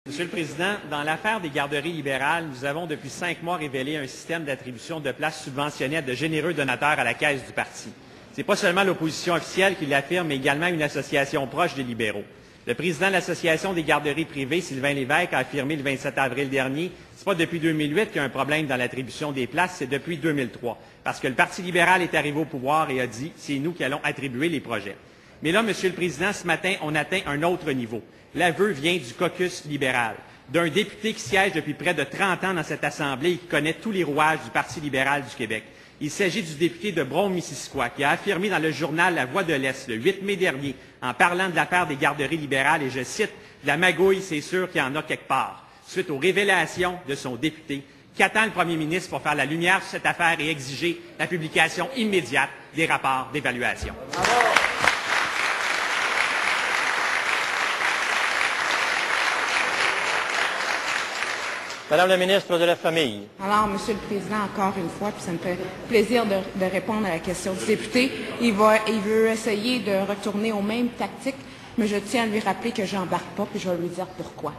Monsieur le Président, dans l'affaire des garderies libérales, nous avons depuis 5 mois révélé un système d'attribution de places subventionnées à de généreux donateurs à la caisse du parti. Ce n'est pas seulement l'opposition officielle qui l'affirme, mais également une association proche des libéraux. Le président de l'Association des garderies privées, Sylvain Lévesque, a affirmé le 27 avril dernier « C'est pas depuis 2008 qu'il y a un problème dans l'attribution des places, c'est depuis 2003. Parce que le Parti libéral est arrivé au pouvoir et a dit « C'est nous qui allons attribuer les projets ». Mais là, Monsieur le Président, ce matin, on atteint un autre niveau. L'aveu vient du caucus libéral, d'un député qui siège depuis près de 30 ans dans cette Assemblée et qui connaît tous les rouages du Parti libéral du Québec. Il s'agit du député de Brome-Missisquoi qui a affirmé dans le journal La Voix de l'Est le 8 mai dernier, en parlant de l'affaire des garderies libérales, et je cite, « La magouille, c'est sûr qu'il y en a quelque part », suite aux révélations de son député. Qu'attend le premier ministre pour faire la lumière sur cette affaire et exiger la publication immédiate des rapports d'évaluation? Madame la ministre de la Famille. Alors, Monsieur le Président, encore une fois, puis ça me fait plaisir de répondre à la question du député. Il veut essayer de retourner aux mêmes tactiques, mais je tiens à lui rappeler que je n'embarque pas, puis je vais lui dire pourquoi.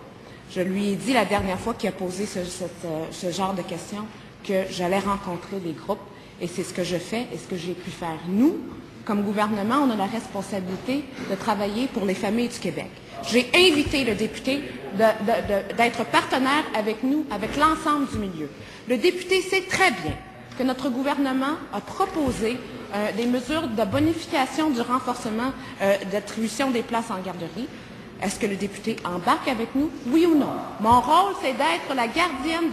Je lui ai dit la dernière fois qu'il a posé ce genre de questions que j'allais rencontrer des groupes, et c'est ce que je fais et ce que j'ai pu faire. Nous, comme gouvernement, on a la responsabilité de travailler pour les familles du Québec. J'ai invité le député d'être partenaire avec nous, avec l'ensemble du milieu. Le député sait très bien que notre gouvernement a proposé des mesures de bonification du renforcement d'attribution des places en garderie. Est-ce que le député embarque avec nous? Oui ou non? Mon rôle, c'est d'être la gardienne,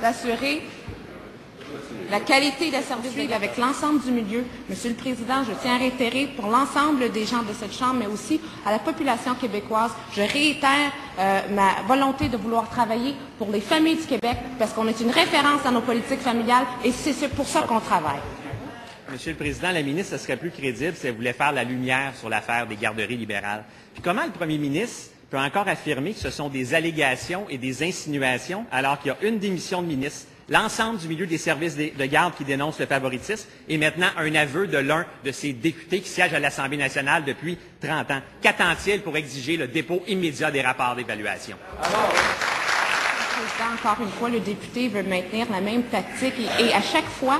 d'assurer la qualité des services avec l'ensemble du milieu. Monsieur le Président, je tiens à réitérer pour l'ensemble des gens de cette Chambre, mais aussi à la population québécoise, je réitère ma volonté de vouloir travailler pour les familles du Québec, parce qu'on est une référence dans nos politiques familiales, et c'est pour ça qu'on travaille. Monsieur le Président, la ministre, ce serait plus crédible si elle voulait faire la lumière sur l'affaire des garderies libérales. Puis comment le premier ministre peut encore affirmer que ce sont des allégations et des insinuations, alors qu'il y a une démission de ministre, l'ensemble du milieu des services de garde qui dénonce le favoritisme, et maintenant un aveu de l'un de ces députés qui siège à l'Assemblée nationale depuis 30 ans. Qu'attend-il pour exiger le dépôt immédiat des rapports d'évaluation? Encore une fois, le député veut maintenir la même tactique et à chaque fois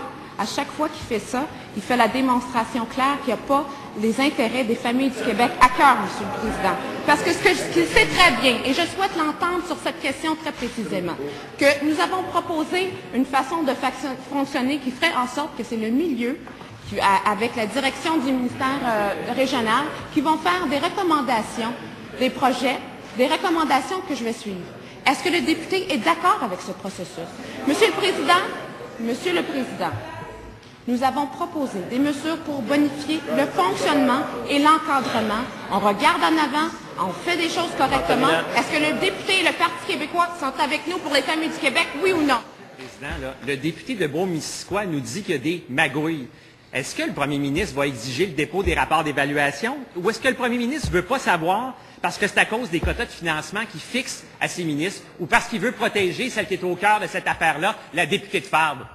qu'il fait ça, il fait la démonstration claire qu'il n'y a pas les intérêts des familles du Québec à cœur, Monsieur le Président. Parce que ce qu'il sait très bien, et je souhaite l'entendre sur cette question très précisément, que nous avons proposé une façon de fonctionner qui ferait en sorte que c'est le milieu, avec la direction du ministère régional, qui vont faire des recommandations, des projets, des recommandations que je vais suivre. Est-ce que le député est d'accord avec ce processus? Monsieur le Président, nous avons proposé des mesures pour bonifier le fonctionnement et l'encadrement. On regarde en avant, on fait des choses correctement. Est-ce que le député et le Parti québécois sont avec nous pour les familles du Québec, oui ou non? Président, le député de Brome-Missisquoi nous dit qu'il y a des magouilles. Est-ce que le premier ministre va exiger le dépôt des rapports d'évaluation? Ou est-ce que le premier ministre ne veut pas savoir parce que c'est à cause des quotas de financement qu'il fixe à ses ministres, ou parce qu'il veut protéger celle qui est au cœur de cette affaire-là, la députée de Fabre?